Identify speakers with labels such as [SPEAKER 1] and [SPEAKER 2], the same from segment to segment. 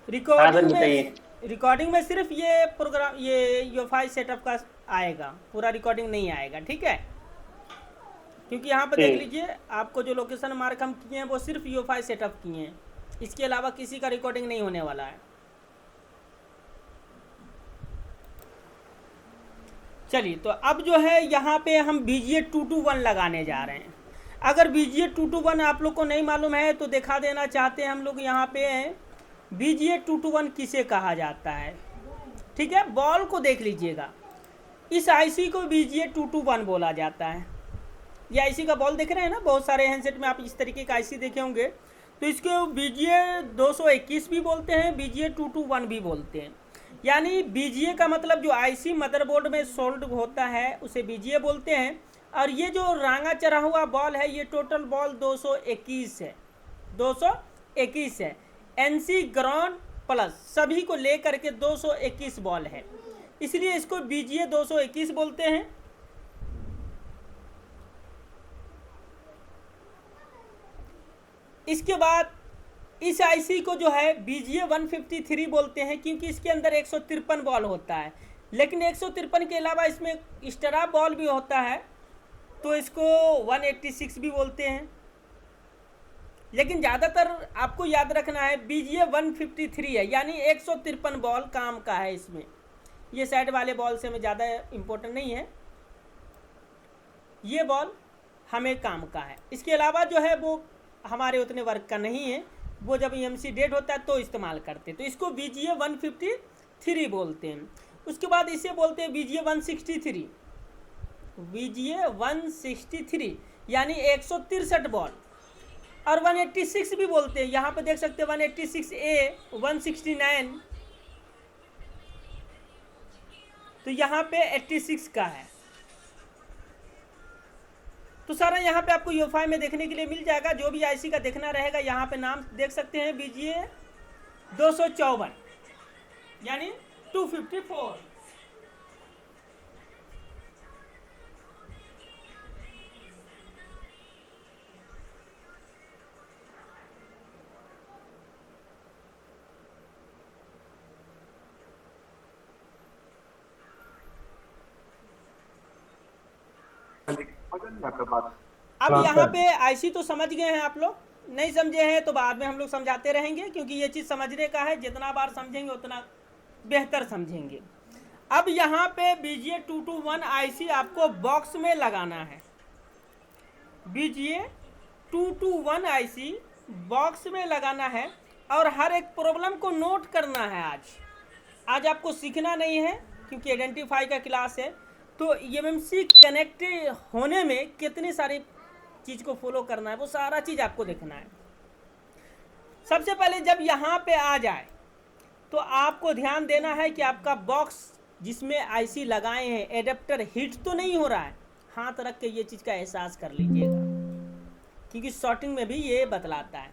[SPEAKER 1] हाँ sir
[SPEAKER 2] recording
[SPEAKER 1] बताइए।
[SPEAKER 2] में रिकॉर्डिंग में सिर्फ ये प्रोग्राम, ये यूएफआई सेटअप का आएगा, पूरा रिकॉर्डिंग नहीं आएगा, ठीक है। क्योंकि यहाँ पर देख
[SPEAKER 1] ठीक।
[SPEAKER 2] लीजिए, आपको जो लोकेशन मार्क हम किए हैं वो सिर्फ यूएफआई सेटअप किए हैं, इसके अलावा किसी का रिकॉर्डिंग नहीं होने वाला है। चलिए, तो अब जो है यहाँ पे हम BGA 221 लगाने जा रहे हैं। अगर BGA 221 आप लोग को नहीं मालूम है तो दिखा देना चाहते हैं हम लोग यहाँ पे। BGA 221 किसे कहा जाता है, ठीक है, बॉल को देख लीजिएगा। इस आईसी को BGA 221 बोला जाता है। ये आईसी का बॉल देख रहे हैं ना, बहुत सारे हैंडसेट में आप इस तरीके का आईसी देखे होंगे। तो इसको BGA 221 भी बोलते हैं, BGA 221 भी बोलते हैं। यानी BGA का मतलब जो आईसी मदरबोर्ड में सोल्ड होता है उसे BGA बोलते हैं। और ये जो रांगा चढ़ा हुआ बॉल है, ये टोटल बॉल 221 है, 221 है। NC ग्राउंड प्लस सभी को लेकर के 221 बॉल है, इसलिए इसको BGA 221 बोलते हैं। इसके बाद इस आईसी को जो है BGA 153 बोलते हैं, क्योंकि इसके अंदर 153 बॉल होता है। लेकिन 153 के अलावा इसमें स्ट्रा बॉल भी होता है, तो इसको 186 भी बोलते हैं। लेकिन ज़्यादातर आपको याद रखना है BGA 153 है, यानी 153 बॉल काम का है इसमें। ये साइड वाले बॉल से हमें ज़्यादा इम्पोर्टेंट नहीं है, ये बॉल हमें काम का है। इसके अलावा जो है वो हमारे उतने वर्क का नहीं है, वो जब EMC डेड होता है तो इस्तेमाल करते हैं, तो इसको BGA 153 बोलते हैं। उसके बाद इसे बोलते हैं BGA 163, BGA 163 यानी 163 बॉल। और 186 भी बोलते हैं, यहाँ पे देख सकते हैं 186A 169, तो यहाँ पे 86 का है। तो सारा यहाँ पे आपको यूएफआई में देखने के लिए मिल जाएगा। जो भी आईसी का देखना रहेगा यहाँ पे नाम देख सकते हैं, BGA 254 यानी 254। अब
[SPEAKER 1] हाँ
[SPEAKER 2] यहाँ
[SPEAKER 1] सर।
[SPEAKER 2] पे आईसी तो समझ गए हैं आप लोग, नहीं समझे हैं तो बाद में हम लोग समझाते रहेंगे, क्योंकि ये चीज़ समझने का है, जितना बार समझेंगे उतना बेहतर समझेंगे। अब यहाँ पे BGA 221 आईसी आपको बॉक्स में लगाना है। BGA 221 आईसी बॉक्स में लगाना है, और हर एक प्रॉब्लम को नोट करना है। आज आपको सीखना नहीं है, क्योंकि आइडेंटिफाई का क्लास है। तो EMMC कनेक्ट होने में कितनी सारी चीज़ को फॉलो करना है, वो सारा चीज़ आपको देखना है। सबसे पहले जब यहाँ पे आ जाए तो आपको ध्यान देना है कि आपका बॉक्स जिसमें आईसी लगाए हैं एडेप्टर हीट तो नहीं हो रहा है। हाथ रख के ये चीज़ का एहसास कर लीजिएगा, क्योंकि शॉर्टिंग में भी ये बतलाता है।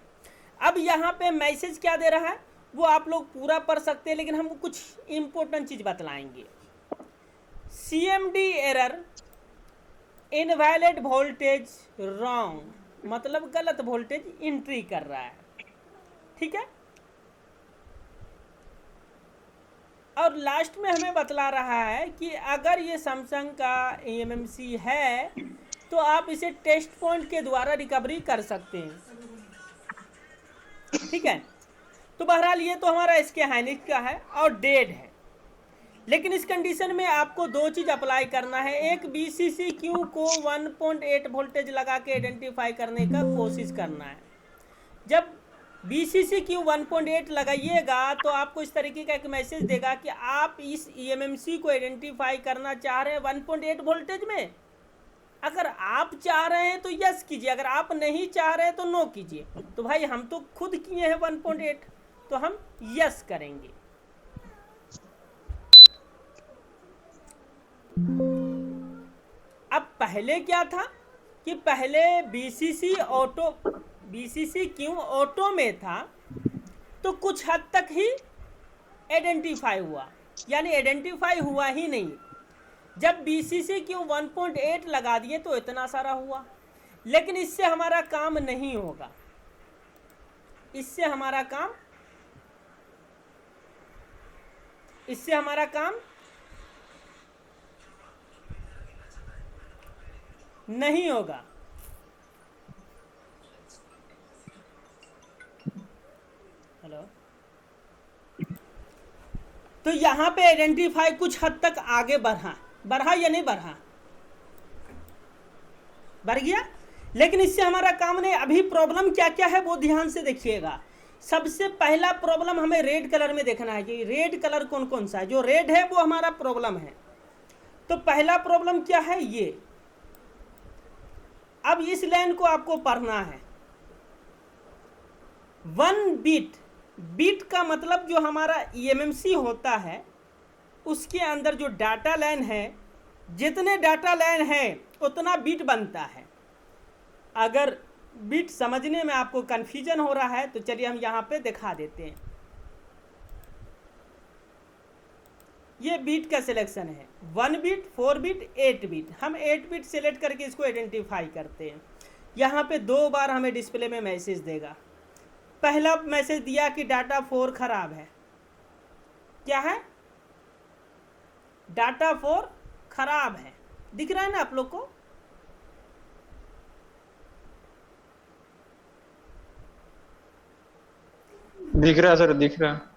[SPEAKER 2] अब यहाँ पे मैसेज क्या दे रहा है वो आप लोग पूरा पढ़ सकते हैं, लेकिन हम कुछ इम्पोर्टेंट चीज़ बतलाएंगे। CMD error, invalid voltage wrong, मतलब गलत वोल्टेज एंट्री कर रहा है, ठीक है। और लास्ट में हमें बतला रहा है कि अगर ये सैमसंग का EMMC है तो आप इसे टेस्ट पॉइंट के द्वारा रिकवरी कर सकते हैं, ठीक है। तो बहरहाल ये तो हमारा इसके हाइनिक का है और डेड है। लेकिन इस कंडीशन में आपको दो चीज़ अप्लाई करना है। एक BCCQ को 1.8 वोल्टेज लगा के आइडेंटिफाई करने का कोशिश करना है। जब BCCQ 1.8 लगाइएगा तो आपको इस तरीके का एक मैसेज देगा कि आप इस EMMC को आइडेंटिफाई करना चाह रहे हैं 1.8 वोल्टेज में। अगर आप चाह रहे हैं तो यस कीजिए, अगर आप नहीं चाह रहे हैं तो नो कीजिए। तो भाई हम तो खुद किए हैं 1.8, तो हम यस करेंगे। अब पहले क्या था कि पहले BCCQ ऑटो में था, तो कुछ हद तक ही आइडेंटिफाई हुआ, यानी आइडेंटिफाई हुआ ही नहीं। जब BCCQ 1.8 लगा दिए तो इतना सारा हुआ, लेकिन इससे हमारा काम नहीं होगा, इससे हमारा काम इससे हमारा काम नहीं होगा। हेलो, तो यहां पे आइडेंटिफाई कुछ हद तक आगे बढ़ा या नहीं बढ़ा, बढ़ गया। लेकिन इससे हमारा काम नहीं। अभी प्रॉब्लम क्या क्या है वो ध्यान से देखिएगा। सबसे पहला प्रॉब्लम हमें रेड कलर में देखना है कि रेड कलर कौन कौन सा है। जो रेड है वो हमारा प्रॉब्लम है। तो पहला प्रॉब्लम क्या है, ये। अब इस लाइन को आपको पढ़ना है। 1 बीट, बीट का मतलब जो हमारा ईएमएमसी होता है उसके अंदर जो डाटा लाइन है, जितने डाटा लाइन है उतना बीट बनता है। अगर बीट समझने में आपको कंफ्यूजन हो रहा है तो चलिए हम यहाँ पे दिखा देते हैं। ये बीट का सिलेक्शन है, 1 बीट, 4 बीट, 8 बीट। हम 8 बीट सिलेक्ट करके इसको आइडेंटिफाई करते हैं। यहाँ पे 2 बार हमें डिस्प्ले में मैसेज देगा। पहला मैसेज दिया कि डाटा 4 खराब है। क्या है, डाटा 4 खराब है। दिख रहा है ना आप लोग को?
[SPEAKER 1] दिख रहा है सर, दिख रहा है।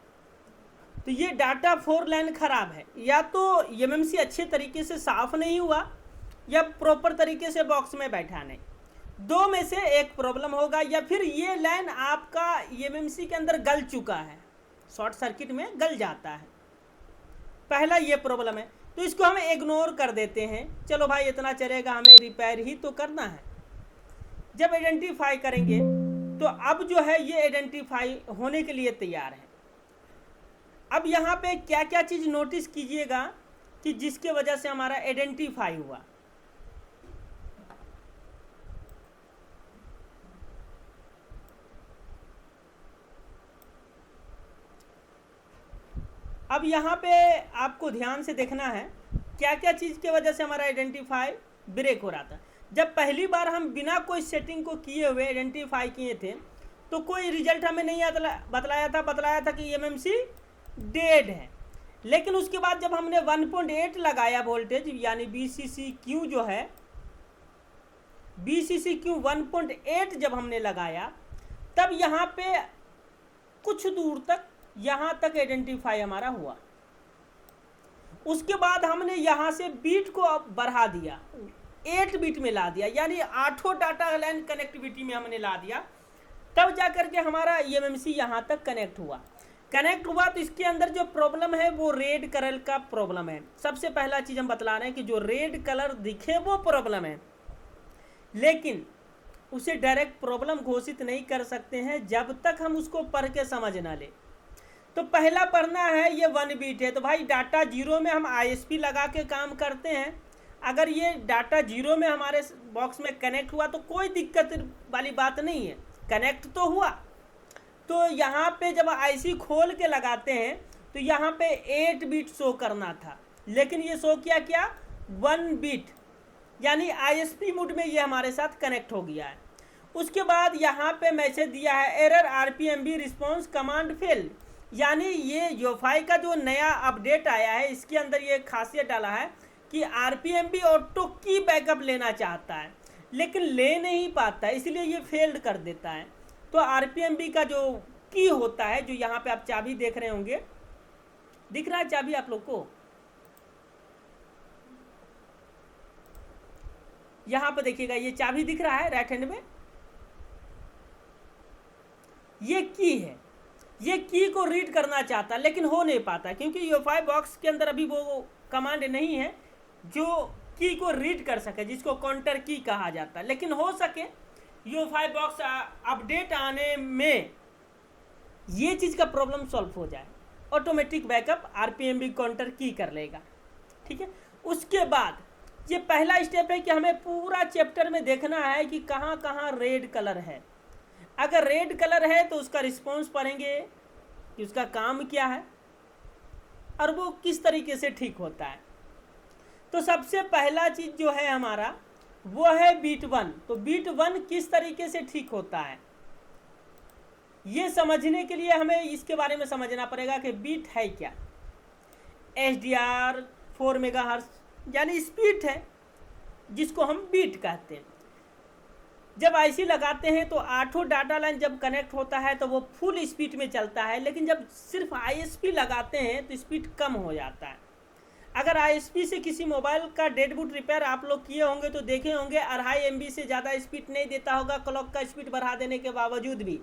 [SPEAKER 2] तो ये डाटा 4 लाइन खराब है। या तो एमएमसी अच्छे तरीके से साफ नहीं हुआ या प्रॉपर तरीके से बॉक्स में बैठा नहीं, दो में से एक प्रॉब्लम होगा। या फिर ये लाइन आपका एमएमसी के अंदर गल चुका है, शॉर्ट सर्किट में गल जाता है। पहला ये प्रॉब्लम है, तो इसको हम इग्नोर कर देते हैं। चलो भाई इतना चलेगा, हमें रिपेयर ही तो करना है। जब आइडेंटिफाई करेंगे तो अब जो है ये आइडेंटिफाई होने के लिए तैयार है। अब यहाँ पे क्या क्या चीज़ नोटिस कीजिएगा कि जिसके वजह से हमारा आइडेंटिफाई हुआ। अब यहाँ पे आपको ध्यान से देखना है क्या क्या चीज़ की वजह से हमारा आइडेंटिफाई ब्रेक हो रहा था। जब पहली बार हम बिना कोई सेटिंग को किए हुए आइडेंटिफाई किए थे तो कोई रिजल्ट हमें नहीं बतलाया था कि एमएमसी डेड है। लेकिन उसके बाद जब हमने 1.8 लगाया वोल्टेज, यानी BCCQ जो है, BCCQ 1.8 जब हमने लगाया तब यहाँ पे कुछ दूर तक यहाँ तक आइडेंटिफाई हमारा हुआ। उसके बाद हमने यहाँ से बीट को बढ़ा दिया, 8 बीट में ला दिया, यानी 8 डाटा लाइन कनेक्टिविटी में हमने ला दिया। तब जाकर के हमारा EMMC यहाँ तक कनेक्ट हुआ। तो इसके अंदर जो प्रॉब्लम है वो रेड कलर का प्रॉब्लम है। सबसे पहला चीज़ हम बतला रहे हैं कि जो रेड कलर दिखे वो प्रॉब्लम है, लेकिन उसे डायरेक्ट प्रॉब्लम घोषित नहीं कर सकते हैं जब तक हम उसको पढ़ के समझ ना ले। तो पहला पढ़ना है, ये 1 बीट है। तो भाई डाटा 0 में हम ISP लगा के काम करते हैं। अगर ये डाटा 0 में हमारे बॉक्स में कनेक्ट हुआ तो कोई दिक्कत वाली बात नहीं है, कनेक्ट तो हुआ। तो यहाँ पे जब IC खोल के लगाते हैं तो यहाँ पे 8 बीट शो करना था, लेकिन ये शो किया क्या, 1 बीट, यानी ISP मोड में ये हमारे साथ कनेक्ट हो गया है। उसके बाद यहाँ पे मैसेज दिया है error RPMB response command fail, यानी ये योफाई का जो नया अपडेट आया है इसके अंदर ये खासियत डाला है कि RPMB ऑटो की बैकअप लेना चाहता है लेकिन ले नहीं पाता, इसलिए ये फेल्ड कर देता है। तो RPMB का जो की होता है, जो यहाँ पे आप चाबी देख रहे होंगे, दिख रहा है चाबी आप लोग को? यहाँ पे देखिएगा, ये चाबी दिख रहा है राइट हैंड में, ये की है। ये की को रीड करना चाहता लेकिन हो नहीं पाता क्योंकि यूएफआई बॉक्स के अंदर अभी वो कमांड नहीं है जो की को रीड कर सके, जिसको काउंटर की कहा जाता है। लेकिन हो सके यूएफआई बॉक्स अपडेट आने में ये चीज़ का प्रॉब्लम सॉल्व हो जाए, ऑटोमेटिक बैकअप RPMB काउंटर की कर लेगा। ठीक है, उसके बाद ये पहला स्टेप है कि हमें पूरा चैप्टर में देखना है कि कहाँ कहाँ रेड कलर है। अगर रेड कलर है तो उसका रिस्पॉन्स पढ़ेंगे कि उसका काम क्या है और वो किस तरीके से ठीक होता है। तो सबसे पहला चीज़ जो है हमारा वो है बीट 1। तो बीट 1 किस तरीके से ठीक होता है ये समझने के लिए हमें इसके बारे में समझना पड़ेगा कि बीट है क्या। HDR 4 मेगाहर्ट्ज यानी स्पीड है, जिसको हम बीट कहते हैं। जब IC लगाते हैं तो 8 डाटा लाइन जब कनेक्ट होता है तो वो फुल स्पीड में चलता है, लेकिन जब सिर्फ ISP लगाते हैं तो स्पीड कम हो जाता है। अगर ISP से किसी मोबाइल का डेड बूट रिपेयर आप लोग किए होंगे तो देखे होंगे 2.5 MB से ज़्यादा स्पीड नहीं देता होगा क्लॉक का स्पीड बढ़ा देने के बावजूद भी।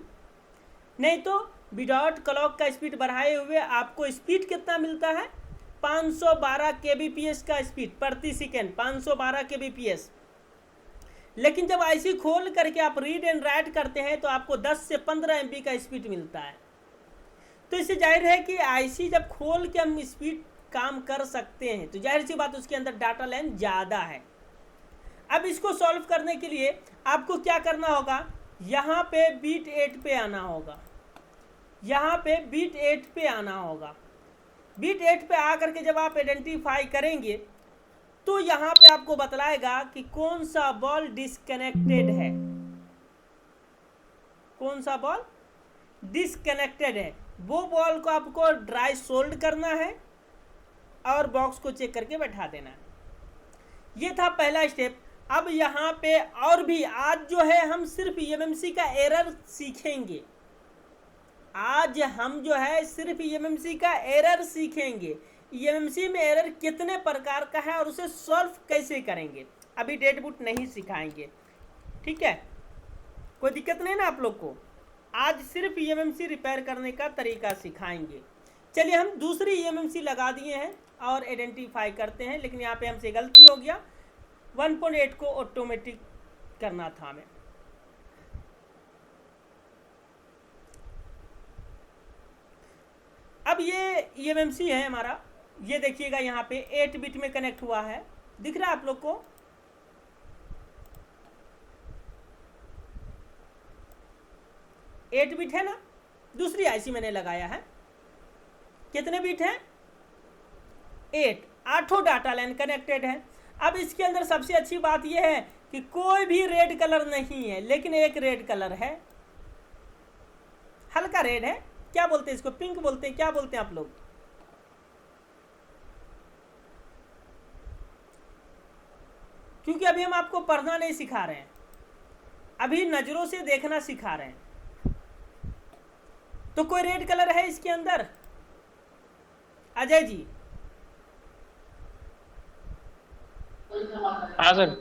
[SPEAKER 2] नहीं तो विदाउट क्लॉक का स्पीड बढ़ाए हुए आपको स्पीड कितना मिलता है, 512 kbps का स्पीड प्रति सेकेंड, 512 kbps। लेकिन जब IC खोल करके आप रीड एंड राइट करते हैं तो आपको 10 से 15 MB का स्पीड मिलता है। तो इससे जाहिर है कि IC जब खोल के हम स्पीड काम कर सकते हैं तो जाहिर सी बात उसके अंदर डाटा लाइन ज़्यादा है। अब इसको सॉल्व करने के लिए आपको क्या करना होगा, यहाँ पे बीट 8 पे आना होगा, यहाँ पे बीट 8 पे आना होगा। बीट 8 पे आ करके जब आप आइडेंटिफाई करेंगे तो यहाँ पे आपको बतलाएगा कि कौन सा बॉल डिस्कनेक्टेड है, कौन सा बॉल डिस्कनेक्टेड है। वो बॉल को आपको ड्राई सोल्ड करना है और बॉक्स को चेक करके बैठा देना है। ये था पहला स्टेप। अब यहाँ पे और भी आज जो है हम सिर्फ EMMC का एरर सीखेंगे। आज हम जो है सिर्फ EMMC का एरर सीखेंगे। EMMC में एरर कितने प्रकार का है और उसे सॉल्व कैसे करेंगे, अभी डेड बूट नहीं सिखाएंगे। ठीक है, कोई दिक्कत नहीं ना आप लोग को। आज सिर्फ EMMC रिपेयर करने का तरीका सिखाएंगे। चलिए हम दूसरी EMMC लगा दिए हैं और आइडेंटिफाई करते हैं, लेकिन यहाँ पे हमसे गलती हो गया, 1.8 को ऑटोमेटिक करना था हमें। अब ये EMMC है हमारा, ये देखिएगा यहाँ पे 8 बिट में कनेक्ट हुआ है, दिख रहा है आप लोग को। एट बिट है ना, दूसरी IC मैंने लगाया है। कितने बिट है, 8, 8 डाटा लाइन कनेक्टेड है। अब इसके अंदर सबसे अच्छी बात यह है कि कोई भी रेड कलर नहीं है, लेकिन एक रेड कलर है, हल्का रेड है। क्या बोलते हैं इसको, पिंक बोलते हैं, क्या बोलते हैं आप लोग? क्योंकि अभी हम आपको पढ़ना नहीं सिखा रहे हैं, अभी नजरों से देखना सिखा रहे हैं। तो कोई रेड कलर है इसके अंदर, अजय जी?
[SPEAKER 1] हाँ सर।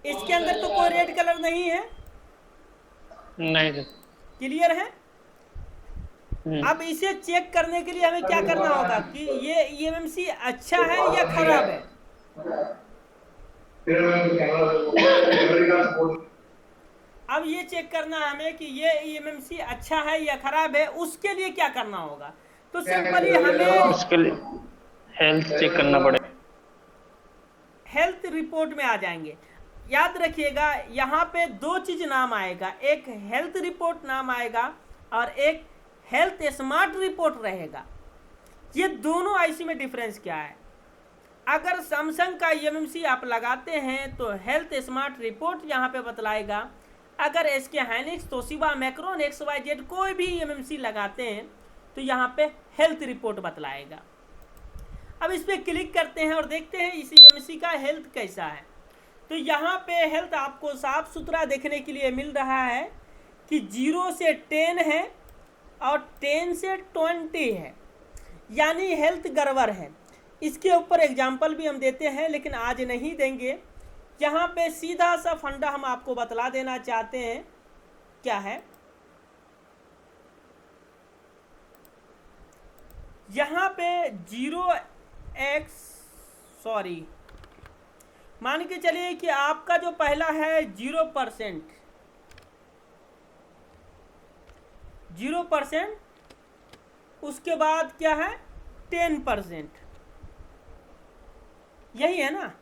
[SPEAKER 2] इसके अंदर तो कोई रेड कलर नहीं है।
[SPEAKER 1] नहीं सर।
[SPEAKER 2] क्लियर है? अब इसे चेक करने के लिए हमें क्या करना होगा कि ये EMMC अच्छा है या खराब है। अब ये चेक करना है हमें कि ये EMMC अच्छा है या खराब है। उसके लिए क्या करना होगा, तो सिंपली हमें
[SPEAKER 1] उसके लिए हेल्थ चेक करना पड़ेगा।
[SPEAKER 2] हेल्थ रिपोर्ट में आ जाएंगे। याद रखिएगा यहाँ पे दो चीज नाम आएगा, एक हेल्थ रिपोर्ट नाम आएगा और एक हेल्थ स्मार्ट रिपोर्ट रहेगा। ये दोनों IC में डिफरेंस क्या है? अगर सैमसंग का EMMC आप लगाते हैं तो हेल्थ स्मार्ट रिपोर्ट यहाँ पे बतलाएगा। अगर SK Hynix, Toshiba, Macron, XYZ कोई भी EMMC लगाते हैं तो यहाँ पे हेल्थ रिपोर्ट बतलाएगा। अब इस पर क्लिक करते हैं और देखते हैं इस EMMC का हेल्थ कैसा है। तो यहाँ पे हेल्थ आपको साफ सुथरा देखने के लिए मिल रहा है कि 0 से 10 है और 10 से 20 है, यानी हेल्थ गड़बड़ है। इसके ऊपर एग्जाम्पल भी हम देते हैं, लेकिन आज नहीं देंगे। यहाँ पे सीधा सा फंडा हम आपको बतला देना चाहते हैं, क्या है। यहाँ पे 0x मान के चलिए कि आपका जो पहला है 0%, उसके बाद क्या है 10%, यही है ना।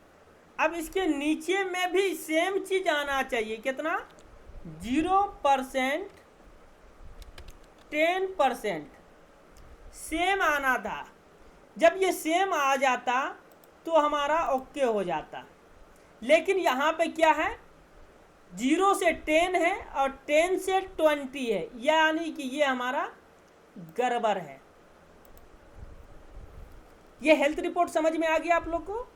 [SPEAKER 2] अब इसके नीचे में भी सेम चीज आना चाहिए, कितना 0%, 10% सेम आना था। जब ये सेम आ जाता तो हमारा ओके हो जाता, लेकिन यहाँ पे क्या है 0 से 10 है और 10 से 20 है, यानी कि ये हमारा गड़बड़ है। ये हेल्थ रिपोर्ट समझ में आ गया आप लोग को?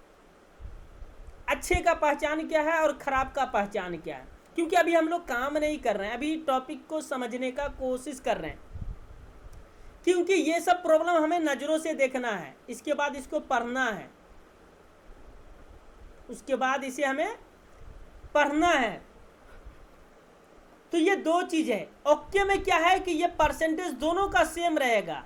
[SPEAKER 2] अच्छे का पहचान क्या है और खराब का पहचान क्या है, क्योंकि अभी हम लोग काम नहीं कर रहे हैं, अभी टॉपिक को समझने का कोशिश कर रहे हैं, क्योंकि ये सब प्रॉब्लम हमें नज़रों से देखना है, इसके बाद इसको पढ़ना है, उसके बाद इसे हमें पढ़ना है। तो ये दो चीज़ है। ओके में क्या है कि ये परसेंटेज दोनों का सेम रहेगा,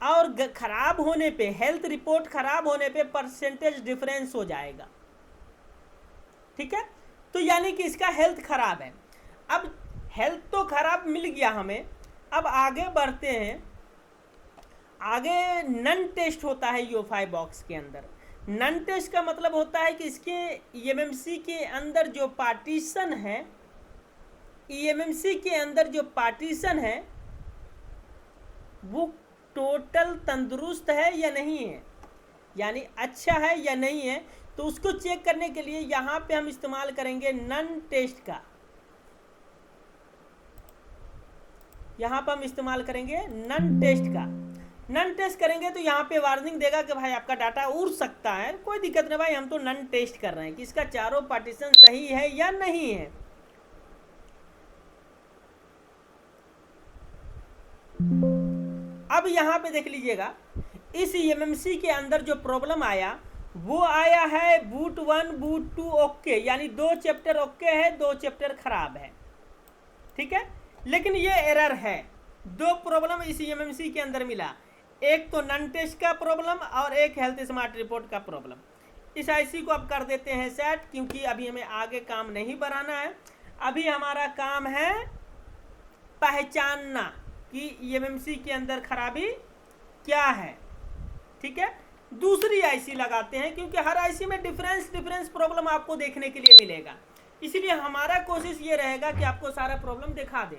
[SPEAKER 2] और खराब होने पे, हेल्थ रिपोर्ट खराब होने पे परसेंटेज डिफरेंस हो जाएगा, ठीक है। तो यानी कि इसका हेल्थ खराब है। अब हेल्थ तो खराब मिल गया हमें, अब आगे बढ़ते हैं। आगे नन टेस्ट होता है U5 बॉक्स के अंदर। नन टेस्ट का मतलब होता है कि इसके EMMC के अंदर जो पार्टीशन है, EMMC के अंदर जो पार्टीशन है वो टोटल तंदुरुस्त है या नहीं है, यानी अच्छा है या नहीं है। तो उसको चेक करने के लिए यहाँ पे हम इस्तेमाल करेंगे नन टेस्ट का। यहाँ पर हम इस्तेमाल करेंगे नन टेस्ट का। नन टेस्ट करेंगे तो यहाँ पे वार्निंग देगा कि भाई आपका डाटा उड़ सकता है, कोई दिक्कत नहीं भाई, हम तो नन टेस्ट कर रहे हैं कि इसका चारों पार्टीशन सही है या नहीं है। अब यहाँ पे देख लीजिएगा, इस EMMC के अंदर जो प्रॉब्लम आया वो आया है बूट 1 बूट 2 ओके, यानी 2 चैप्टर ओके है, 2 चैप्टर खराब है, ठीक है। लेकिन ये एरर है, 2 प्रॉब्लम इस EMMC के अंदर मिला, एक तो नन टेस्ट का प्रॉब्लम और एक हेल्थ स्मार्ट रिपोर्ट का प्रॉब्लम। इस IC को अब कर देते हैं सेट, क्योंकि अभी हमें आगे काम नहीं बढ़ाना है, अभी हमारा काम है पहचानना कि EMMC के अंदर खराबी क्या है, ठीक है। दूसरी IC लगाते हैं, क्योंकि हर IC में डिफरेंस प्रॉब्लम आपको देखने के लिए मिलेगा, इसलिए हमारा कोशिश ये रहेगा कि आपको सारा प्रॉब्लम दिखा दे।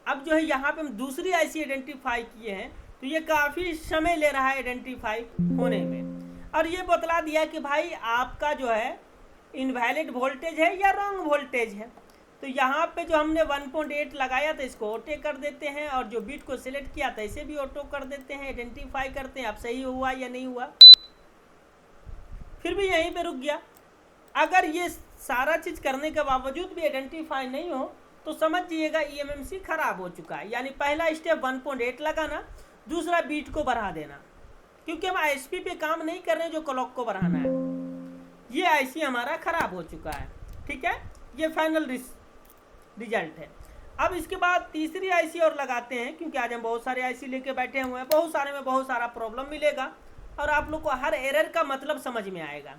[SPEAKER 2] अब जो है यहाँ पे हम दूसरी IC आइडेंटिफाई किए हैं, तो ये काफ़ी समय ले रहा है आइडेंटिफाई होने में, और ये बतला दिया कि भाई आपका जो है इनवैलिड वोल्टेज है या रॉन्ग वोल्टेज है। तो यहाँ पे जो हमने 1.8 लगाया था इसको ऑटो कर देते हैं, और जो बीट को सिलेक्ट किया था इसे भी ऑटो कर देते हैं, आइडेंटिफाई करते हैं अब सही हुआ या नहीं हुआ। फिर भी यहीं पे रुक गया। अगर ये सारा चीज़ करने के बावजूद भी आइडेंटिफाई नहीं हो तो समझ जाइएगा EMMC खराब हो चुका है। यानी पहला स्टेप 1.8 लगाना, दूसरा बीट को बढ़ा देना, क्योंकि हम ISP पे काम नहीं कर रहे हैं जो क्लॉक को बढ़ाना है। ये IC हमारा खराब हो चुका है, ठीक है, ये फाइनल रिजल्ट है। अब इसके बाद तीसरी IC और लगाते हैं, क्योंकि आज हम बहुत सारे IC लेके बैठे हुए हैं, बहुत सारे में बहुत सारा प्रॉब्लम मिलेगा और आप लोग को हर एरर का मतलब समझ में आएगा।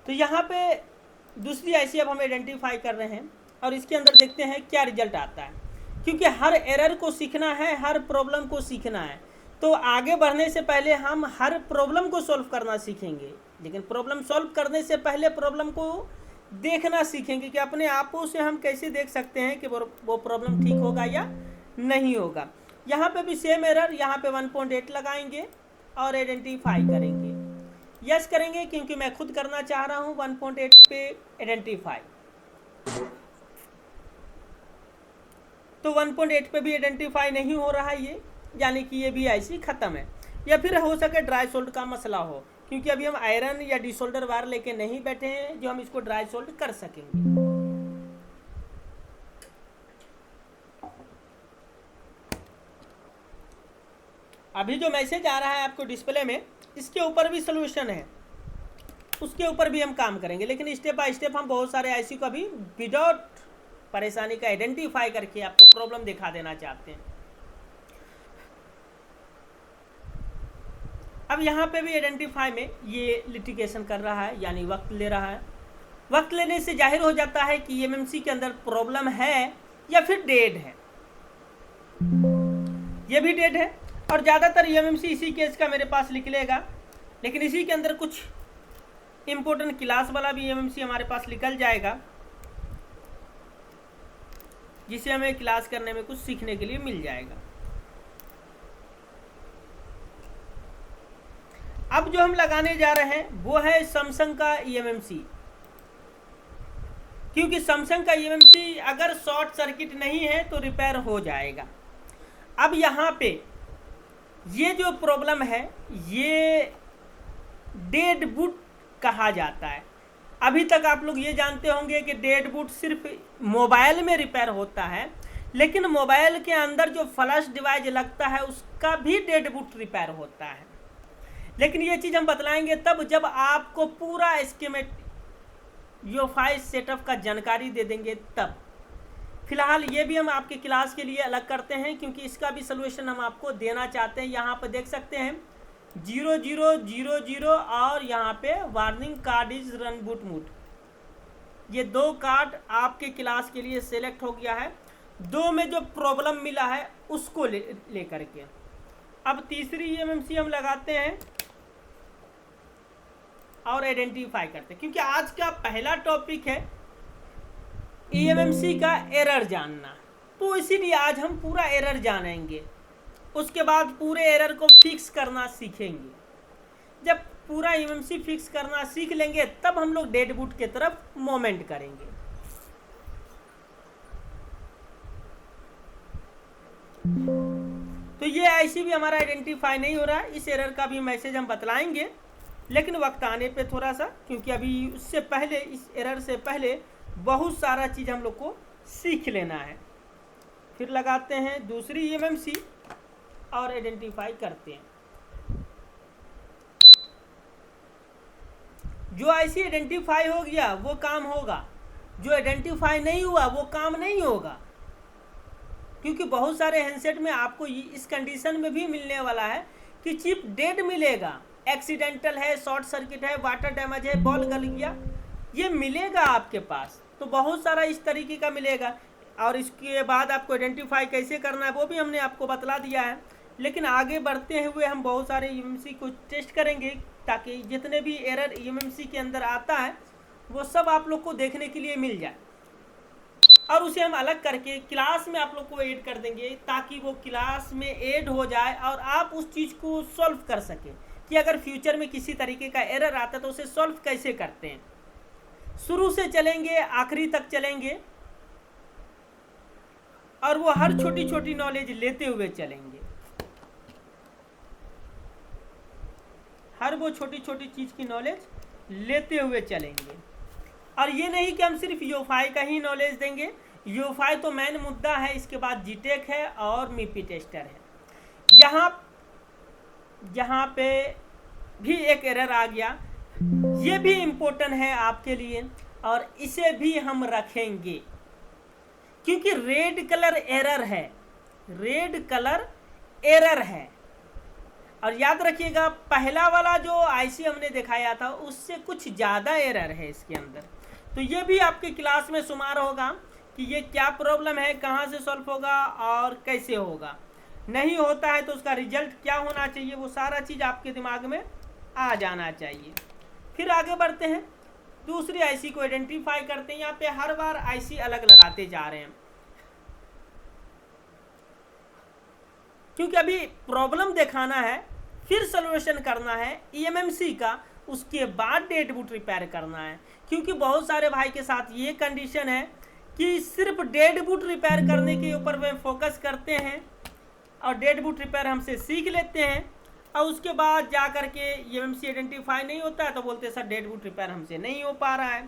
[SPEAKER 2] तो यहाँ पे दूसरी IC अब हम आइडेंटिफाई कर रहे हैं, और इसके अंदर देखते हैं क्या रिजल्ट आता है, क्योंकि हर एरर को सीखना है, हर प्रॉब्लम को सीखना है। तो आगे बढ़ने से पहले हम हर प्रॉब्लम को सॉल्व करना सीखेंगे, लेकिन प्रॉब्लम सॉल्व करने से पहले प्रॉब्लम को देखना सीखेंगे कि अपने आपों से हम कैसे देख सकते हैं कि वो प्रॉब्लम ठीक होगा या नहीं होगा। यहाँ पे भी सेम एरर, यहाँ पे 1.8 लगाएंगे और आइडेंटिफाई करेंगे, यस करेंगे, क्योंकि मैं खुद करना चाह रहा हूँ 1.8 पे आइडेंटिफाई। तो 1.8 पे भी आइडेंटिफाई नहीं हो रहा है ये, यानी कि ये भी IC ख़त्म है। या फिर हो सके ड्राई सोल्ड का मसला हो, क्योंकि अभी हम आयरन या डिसोल्डर वायर लेके नहीं बैठे हैं जो हम इसको ड्राई सोल्ड कर सकेंगे। अभी जो मैसेज आ रहा है आपको डिस्प्ले में, इसके ऊपर भी सोल्यूशन है, उसके ऊपर भी हम काम करेंगे, लेकिन स्टेप बाय स्टेप हम बहुत सारे IC को अभी विदाउट परेशानी का आइडेंटिफाई करके आपको प्रॉब्लम दिखा देना चाहते हैं। अब यहाँ पे भी आइडेंटिफाई में ये लिटिगेशन कर रहा है, यानी वक्त ले रहा है। वक्त लेने से जाहिर हो जाता है कि EMMC के अंदर प्रॉब्लम है या फिर डेड है। ये भी डेड है, और ज़्यादातर EMMC इसी केस का मेरे पास लिख लेगा, लेकिन इसी के अंदर कुछ इम्पोर्टेंट क्लास वाला भी ईएमएमसी हमारे पास निकल जाएगा, जिसे हमें क्लास करने में कुछ सीखने के लिए मिल जाएगा। अब जो हम लगाने जा रहे हैं वो है सैमसंग का ईएमएमसी, क्योंकि सैमसंग का ईएमएमसी अगर शॉर्ट सर्किट नहीं है तो रिपेयर हो जाएगा। अब यहाँ पे ये जो प्रॉब्लम है ये डेड बूट कहा जाता है। अभी तक आप लोग ये जानते होंगे कि डेड बूट सिर्फ मोबाइल में रिपेयर होता है, लेकिन मोबाइल के अंदर जो फ्लैश डिवाइस लगता है उसका भी डेड बूट रिपेयर होता है। लेकिन ये चीज़ हम बतलाएंगे तब जब आपको पूरा स्कीमेटिक UEFI सेटअप का जानकारी दे देंगे तब। फिलहाल ये भी हम आपके क्लास के लिए अलग करते हैं, क्योंकि इसका भी सोल्यूशन हम आपको देना चाहते हैं। यहाँ पर देख सकते हैं 0000 और यहाँ पे warning card is run boot mood, ये 2 कार्ड आपके क्लास के लिए सेलेक्ट हो गया है। 2 में जो प्रॉब्लम मिला है उसको ले करके अब तीसरी ईएमएमसी हम लगाते हैं और आइडेंटिफाई करते हैं, क्योंकि आज का पहला टॉपिक है ईएमएमसी का एरर जानना। तो इसीलिए आज हम पूरा एरर जानेंगे, उसके बाद पूरे एरर को फिक्स करना सीखेंगे। जब पूरा ईएमएमसी फिक्स करना सीख लेंगे तब हम लोग डेड बूट की तरफ मूवमेंट करेंगे। तो ये ऐसी भी हमारा आइडेंटिफाई नहीं हो रहा है, इस एरर का भी मैसेज हम बतलाएंगे, लेकिन वक्त आने पे थोड़ा सा, क्योंकि अभी उससे पहले इस एरर से पहले बहुत सारा चीज़ हम लोग को सीख लेना है। फिर लगाते हैं दूसरी ईएमएमसी और आइडेंटिफाई करते हैं। जो ऐसी आइडेंटिफाई हो गया वो काम होगा, जो आइडेंटिफाई नहीं हुआ वो काम नहीं होगा, क्योंकि बहुत सारे हैंडसेट में आपको इस कंडीशन में भी मिलने वाला है कि चिप डेड मिलेगा, एक्सीडेंटल है, शॉर्ट सर्किट है, वाटर डैमेज है, बॉल गल गया, ये मिलेगा आपके पास। तो बहुत सारा इस तरीके का मिलेगा, और इसके बाद आपको आइडेंटिफाई कैसे करना है वो भी हमने आपको बतला दिया है। लेकिन आगे बढ़ते हुए हम बहुत सारे ईएमएमसी को टेस्ट करेंगे, ताकि जितने भी एरर ईएमएमसी के अंदर आता है वो सब आप लोग को देखने के लिए मिल जाए, और उसे हम अलग करके क्लास में आप लोग को ऐड कर देंगे, ताकि वो क्लास में ऐड हो जाए और आप उस चीज़ को सॉल्व कर सकें कि अगर फ्यूचर में किसी तरीके का एरर आता है तो उसे सॉल्व कैसे करते हैं। शुरू से चलेंगे, आखिरी तक चलेंगे, और वो हर छोटी छोटी नॉलेज लेते हुए चलेंगे, हर वो छोटी छोटी चीज़ की नॉलेज लेते हुए चलेंगे। और ये नहीं कि हम सिर्फ UEFI का ही नॉलेज देंगे, UEFI तो मेन मुद्दा है, इसके बाद जीटेक है और मीपी टेस्टर है। यहाँ पे भी एक एरर आ गया, ये भी इम्पोर्टेंट है आपके लिए, और इसे भी हम रखेंगे, क्योंकि रेड कलर एरर है, रेड कलर एरर है। और याद रखिएगा पहला वाला जो आईसी हमने दिखाया था उससे कुछ ज़्यादा एरर है इसके अंदर। तो ये भी आपके क्लास में शुमार होगा कि ये क्या प्रॉब्लम है, कहाँ से सॉल्व होगा और कैसे होगा। नहीं होता है तो उसका रिजल्ट क्या होना चाहिए, वो सारा चीज़ आपके दिमाग में आ जाना चाहिए। फिर आगे बढ़ते हैं, दूसरी आईसी को आइडेंटिफाई करते हैं। यहाँ पे हर बार आईसी अलग लगाते जा रहे हैं, क्योंकि अभी प्रॉब्लम दिखाना है, फिर सोल्यूशन करना है ईएमएमसी का, उसके बाद डेड बूट रिपेयर करना है। क्योंकि बहुत सारे भाई के साथ ये कंडीशन है कि सिर्फ डेड बूट रिपेयर करने के ऊपर वे फोकस करते हैं, और डेड बूट रिपेयर हमसे सीख लेते हैं, और उसके बाद जा कर के ईएमएमसी आइडेंटिफाई नहीं होता है तो बोलते हैं सर डेड बूट रिपेयर हमसे नहीं हो पा रहा है।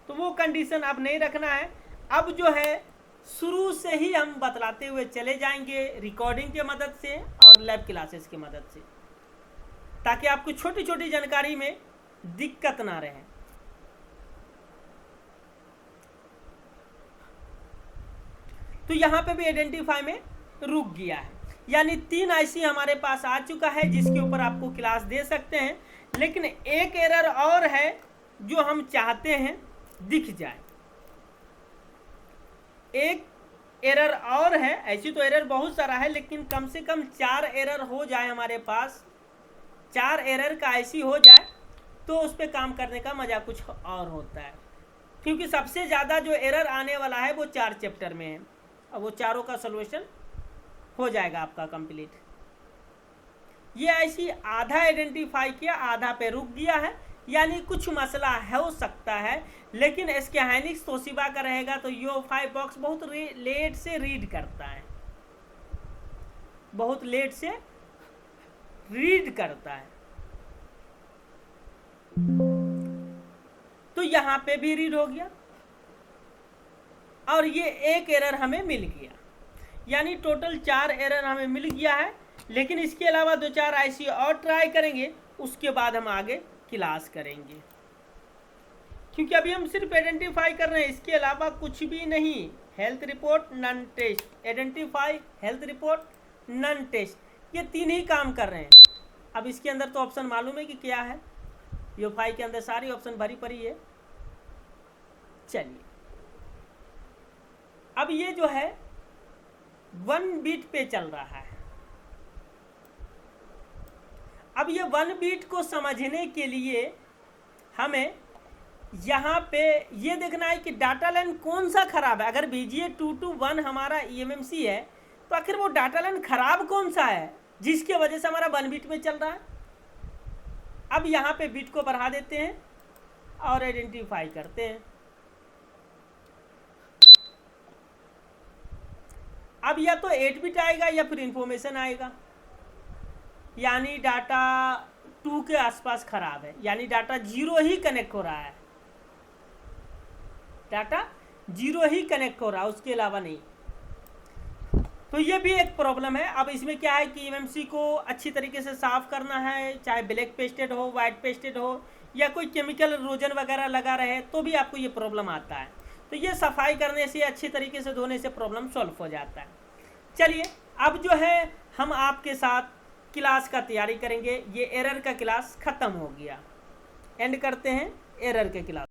[SPEAKER 2] तो वो कंडीशन अब नहीं रखना है। अब जो है शुरू से ही हम बतलाते हुए चले जाएंगे, रिकॉर्डिंग की मदद से और लैब क्लासेस की मदद से, ताकि आपको छोटी छोटी जानकारी में दिक्कत ना रहे। तो यहाँ पे भी आइडेंटिफाई में रुक गया है, यानी 3 आईसी हमारे पास आ चुका है जिसके ऊपर आपको क्लास दे सकते हैं। लेकिन एक एरर और है जो हम चाहते हैं दिख जाए, एक एरर और है। ऐसी तो एरर बहुत सारा है, लेकिन कम से कम 4 एरर हो जाए हमारे पास, 4 एरर का आईसी हो जाए तो उस पर काम करने का मज़ा कुछ और होता है, क्योंकि सबसे ज़्यादा जो एरर आने वाला है वो 4 चैप्टर में है। अब वो चारों का सॉल्यूशन हो जाएगा आपका कंप्लीट। ये ऐसी आधा आइडेंटिफाई किया, आधा पे रुक गया है, यानी कुछ मसला हो सकता है, लेकिन इसके हाइनिक्स तोशिबा का रहेगा तो यो 5 बॉक्स बहुत लेट से रीड करता है, बहुत लेट से रीड करता है। तो यहां पे भी रीड हो गया और ये एक एरर हमें मिल गया, यानी टोटल 4 एरर हमें मिल गया है। लेकिन इसके अलावा 2-4 ऐसी और ट्राई करेंगे, उसके बाद हम आगे क्लास करेंगे, क्योंकि अभी हम सिर्फ आइडेंटिफाई कर रहे हैं, इसके अलावा कुछ भी नहीं। Health report non test, identify, health report non test, ये 3 ही काम कर रहे हैं। अब इसके अंदर तो ऑप्शन मालूम है कि क्या है, यो 5 के अंदर सारी ऑप्शन भरी पड़ी है। चलिए अब ये जो है 1 बीट पे चल रहा है। अब ये 1 बीट को समझने के लिए हमें यहाँ पे ये देखना है कि डाटा लाइन कौन सा खराब है। अगर BGA221 हमारा EMMC है तो आखिर वो डाटा लाइन खराब कौन सा है जिसकी वजह से हमारा 1 बीट में चल रहा है। अब यहाँ पे बीट को बढ़ा देते हैं और आइडेंटिफाई करते हैं। अब या तो 8 बिट आएगा या फिर इंफॉर्मेशन आएगा, यानी डाटा 2 के आसपास खराब है, यानी डाटा 0 ही कनेक्ट हो रहा है, डाटा 0 ही कनेक्ट हो रहा है, उसके अलावा नहीं। तो ये भी एक प्रॉब्लम है। अब इसमें क्या है कि EMMC को अच्छी तरीके से साफ करना है, चाहे ब्लैक पेस्टेड हो, वाइट पेस्टेड हो, या कोई केमिकल रोजन वगैरह लगा रहे तो भी आपको ये प्रॉब्लम आता है। तो ये सफाई करने से, अच्छी तरीके से धोने से प्रॉब्लम सॉल्व हो जाता है। चलिए अब जो है हम आपके साथ क्लास का तैयारी करेंगे। ये एरर का क्लास ख़त्म हो गया, एंड करते हैं एरर के क्लास।